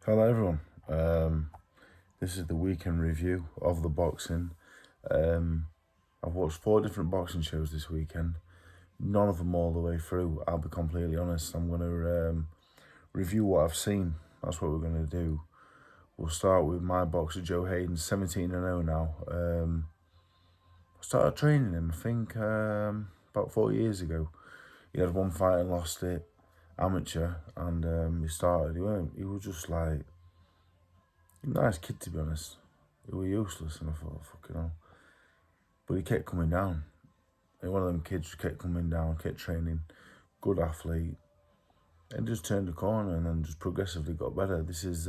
Hello everyone. This is the weekend review of the boxing. I've watched 4 different boxing shows this weekend. None of them all the way through. I'll be completely honest. I'm going to review what I've seen. That's what we're going to do. We'll start with my boxer Joe Hayden, 17-0 now. I started training him, I think, about 4 years ago. He had one fight and lost it, amateur, and he started. He was just like a nice kid, to be honest. He was useless, and I thought, fucking hell. But he kept coming down. And one of them kids kept coming down, kept training, good athlete, and just turned the corner and then just progressively got better. This is,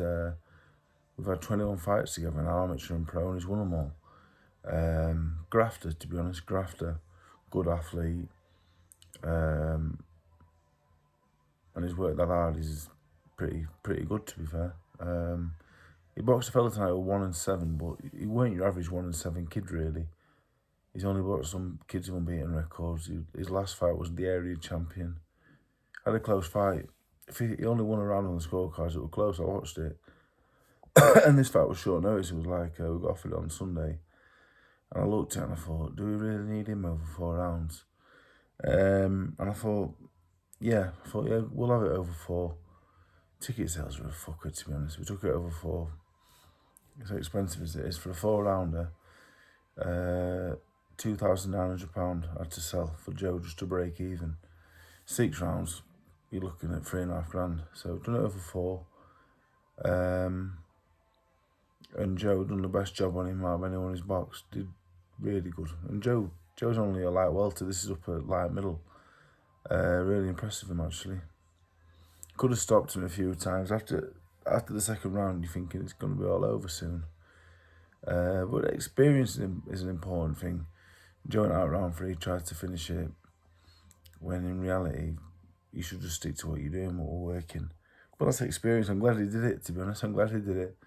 we've had 21 fights together now, amateur and pro, and he's won them all. Grafter, to be honest, grafter, good athlete, and he's worked that hard. He's pretty good, to be fair. He boxed a fella tonight with 1-7, but he weren't your average 1-7 kid, really. He's only boxed some kids with unbeaten records. His last fight was the area champion. Had a close fight. He only won a round on the scorecards. It was close. I watched it. And this fight was short notice. It was like, we got offered it on Sunday. And I looked at it and I thought, do we really need him over 4 rounds? And I thought, yeah, we'll have it over 4. Ticket sales were a fucker, to be honest. We took it over 4. It's expensive as it is. For a 4-rounder, £2,900 I had to sell for Joe just to break even. 6 rounds, you're looking at £3,500. So done it over 4. And Joe done the best job on him out of anyone he's boxed. Did really good. And Joe's only a light welter. This is up at light middle. Really impressive him, actually. Could have stopped him a few times. After the second round, you're thinking it's going to be all over soon. But experience is an important thing. Joe went out round 3, tried to finish it, when in reality, you should just stick to what you're doing, what we're working. But that's experience. I'm glad he did it, to be honest. I'm glad he did it.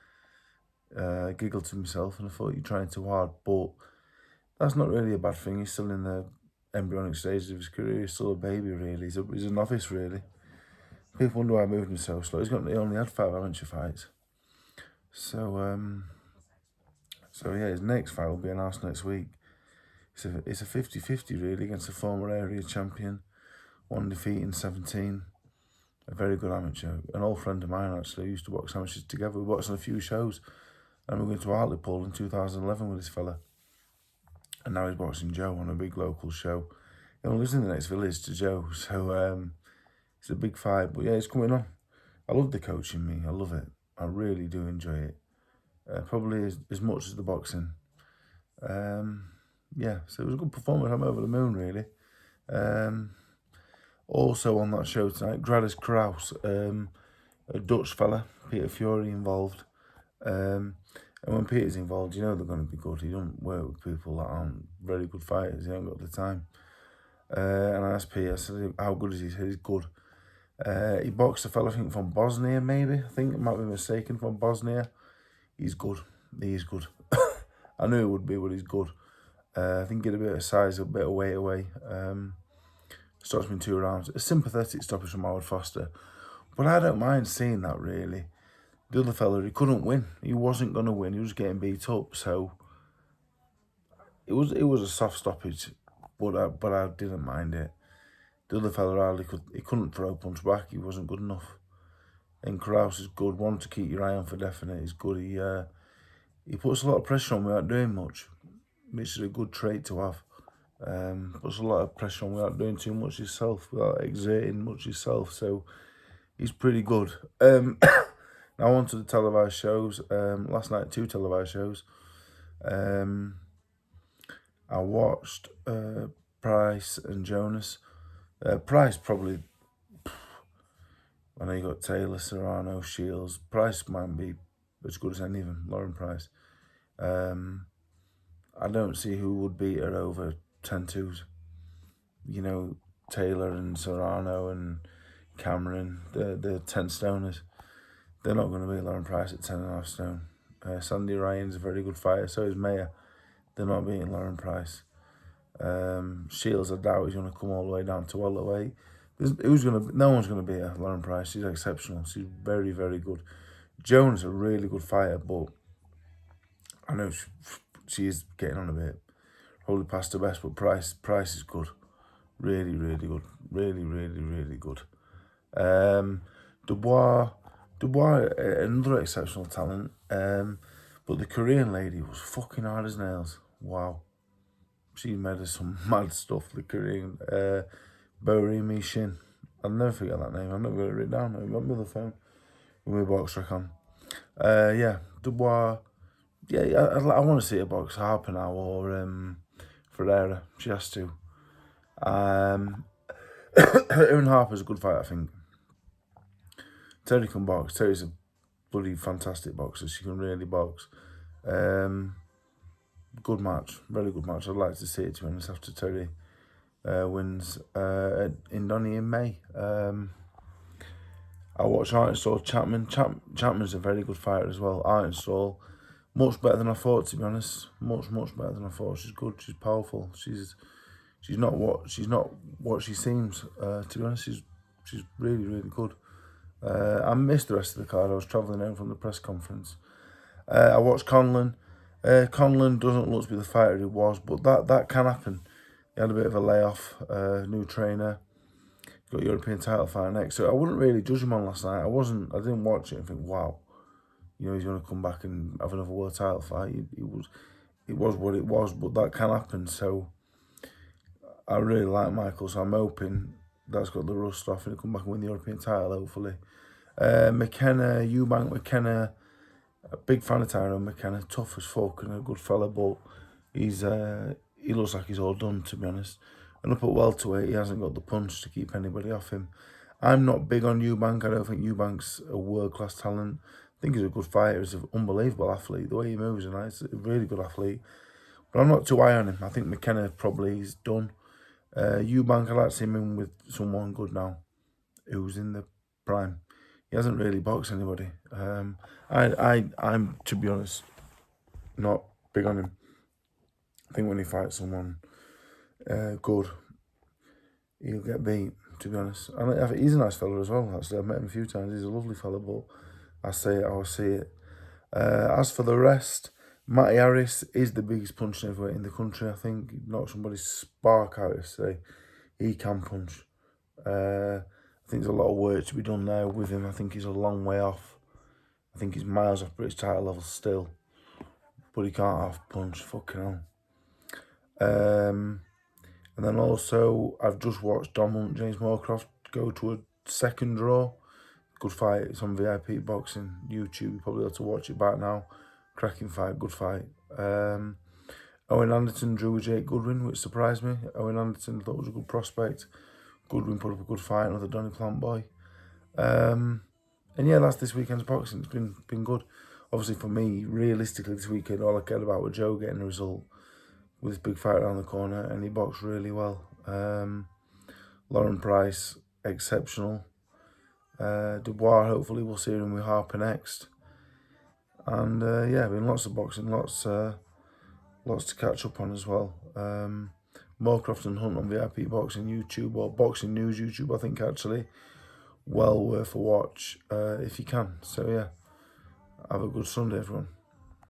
Giggled to himself, and I thought you're trying too hard, but that's not really a bad thing. He's still in the embryonic stages of his career. He's still a baby, really. He's a novice, really. People wonder why I moved him so slow. He only had 5 amateur fights. So yeah, his next fight will be announced next week. It's a 50-50, really, against a former area champion, 1 defeat in 17. A very good amateur. An old friend of mine, actually, used to box amateurs together. We boxed on a few shows. And we went to Hartlepool in 2011 with this fella. And now he's boxing Joe on a big local show. He only lives in the next village to Joe. So it's a big fight. But yeah, it's coming on. I love the coaching, me. I love it. I really do enjoy it. Probably as much as the boxing. Yeah, so it was a good performance. I'm over the moon, really. Also on that show tonight, Kruus-Krauss, a Dutch fella, Peter Fury involved. And when Peter's involved, you know they're going to be good. He don't work with people that aren't very good fighters. He ain't got the time. And I asked Peter, I said, how good is he? He said he's good. He boxed a fella, I think, from Bosnia, maybe. I think I might be mistaken, from Bosnia. He's good. He's good. I knew it would be, but he's good. I think get a bit of size, a bit of weight away. Stops me in 2 rounds. A sympathetic stoppage from Howard Foster. But I don't mind seeing that, really. The other fella, he couldn't win. He wasn't going to win. He was getting beat up. So it was a soft stoppage, but I didn't mind it. The other fella he couldn't throw a punch back. He wasn't good enough. And Krauss is good. One to keep your eye on for definite. He's good. He puts a lot of pressure on without doing much, which is a good trait to have. Puts a lot of pressure on without doing too much himself, without exerting much himself. So he's pretty good. Now on to the televised shows. Last night, 2 televised shows. I watched Price and Jonas. Price probably, I know you got Taylor, Serrano, Shields. Price might be as good as any of them, Lauren Price. I don't see who would beat her over 10-2s. You know, Taylor and Serrano and Cameron, the 10 stoners. They're not going to beat Lauren Price at 10.5 stone. Sandy Ryan's a very good fighter, so is Mayer. They're not beating Lauren Price. Shields, I doubt he's going to come all the way down to welterweight. No one's going to beat her, Lauren Price. She's exceptional. She's very, very good. Jones a really good fighter, but I know she is getting on a bit. Probably past her best, but Price is good. Really, really good. Really, really, really good. Dubois, another exceptional talent. But the Korean lady was fucking hard as nails. Wow. She made us some mad stuff, the Korean. Borimi Shin. I'll never forget that name. I've never got it written down. I've got me on the phone with my box track on. Yeah, Dubois. Yeah, I want to see a box Harper or Ferreira. She has to. Erin Harper's a good fight, I think. Terry can box. Terry's a bloody fantastic boxer. She can really box. Good match. Very good match. I'd like to see it, to be honest, after Terry wins in Donny in May. I watched Artenstall Chapman. Chapman's a very good fighter as well. Artenstall, much better than I thought, to be honest. Much better than I thought. She's good. She's powerful. She's not what she seems. To be honest, she's really, really good. I missed the rest of the card. I was travelling home from the press conference. I watched Conlon. Conlon doesn't look to be the fighter he was, but that can happen. He had a bit of a layoff. New trainer. Got European title fight next. So I wouldn't really judge him on last night. I didn't watch it and think, wow, he's going to come back and have another world title fight. It was what it was, but that can happen. So I really like Michael, so I'm hoping that's got the rust off and he'll come back and win the European title, hopefully. Eubank McKenna, a big fan of Tyrone McKenna, tough as fuck and a good fella, but he looks like he's all done, to be honest. And up at welterweight, he hasn't got the punch to keep anybody off him. I'm not big on Eubank. I don't think Eubank's a world-class talent. I think he's a good fighter. He's an unbelievable athlete. The way he moves, and he's a really good athlete. But I'm not too high on him. I think McKenna probably is done. Eubank, I like to see him in with someone good now, who's in the prime. He hasn't really boxed anybody. I'm, to be honest, not big on him. I think when he fights someone good, he'll get beat, to be honest. And he's a nice fella as well, actually. I've met him a few times. He's a lovely fella, but I say it, I'll see it. As for the rest, Matty Harris is the biggest punching heavyweight in the country, I think. He knocked somebody's spark out yesterday. He can punch. I think there's a lot of work to be done there with him. I think he's a long way off. I think he's miles off British title level still. But he can't half punch, fucking hell. And then also, I've just watched Dom Hunt, James Moorcroft go to a second draw. Good fight. It's on VIP Boxing, YouTube. You probably ought to watch it back now. Cracking fight, good fight. Owen Anderson drew with Jake Goodwin, which surprised me. Owen Anderson thought was a good prospect. Goodwin put up a good fight, another Donny Plant boy. And yeah, that's this weekend's boxing. It's been good. Obviously for me, realistically this weekend, all I cared about was Joe getting a result with his big fight around the corner, and he boxed really well. Lauren Price, exceptional. Dubois, hopefully we'll see him with Harper next. And yeah, been lots of boxing, lots to catch up on as well. Moorcroft and Hunt on VIP Boxing YouTube, or Boxing News YouTube, I think, actually. Well worth a watch if you can. So yeah, have a good Sunday, everyone.